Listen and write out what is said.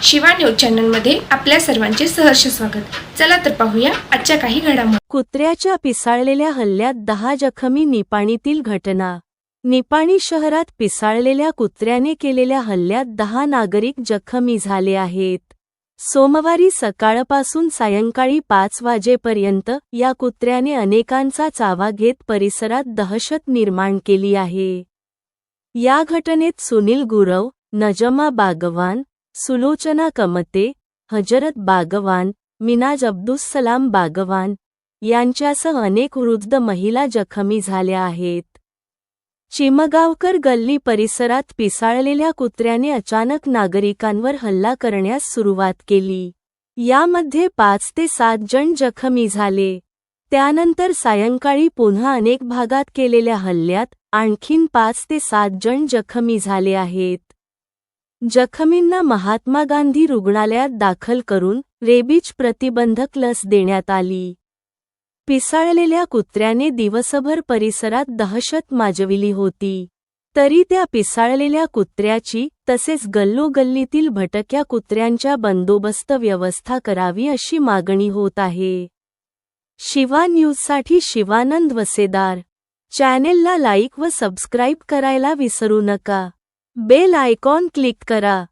Shiva news चॅनलमध्ये आपल्या सर्वांचे सहर्ष स्वागत। चला तर पाहूया आजच्या काही घडामोडी। कुत्र्याच्या पिसाळलेल्या हल्ल्यात 10 जखमी। निपाणीतील घटना। निपाणी शहरात पिसाळलेल्या कुत्र्याने केलेल्या हल्ल्यात 10 नागरिक जखमी झाले आहेत। सोमवारी सकाळपासून सायंकाळी 5 वाजेपर्यंत या कुत्र्याने अनेकांचा चावा घेत परिसरात दहशत निर्माण केली आहे। या घटनेत सुनील गुरव, नजमा बागवान, सुलोचना कमते, हजरत बागवान, मिनाज अब्दुस्सलाम बागवान यांच्यासह अनेक वृद्ध महिला जखमी झाल्या आहेत। चिमगावकर गल्ली परिसरात पिसाळलेल्या कुत्र्याने अचानक नागरिकांवर हल्ला करण्यास सुरुवात केली। यामध्ये 5 ते 7 जण जखमी झाले। त्यानंतर सायंकाळी पुन्हा अनेक भागात केलेल्या हल्ल्यात आणखीन 5 ते 7 जण जखमी झाले आहेत। जखमींना महात्मा गांधी रुग्णालयात दाखल करून रेबीज प्रतिबंधक लस देण्यात आली। पिसाळलेल्या कुत्र्याने दिवसभर परिसरात दहशत माजविली होती। तरी त्या पिसाळलेल्या कुत्र्याची तसेच गल्लोगल्लीतील भटक्या कुत्र्यांच्या बंदोबस्त व्यवस्था करावी अशी मागणी होत आहे। शिवा न्यूजसाठी शिवानंद वसेदार। चॅनेलला लाईक व सबस्क्राईब करायला विसरू नका। बेल आयकॉन क्लिक करा।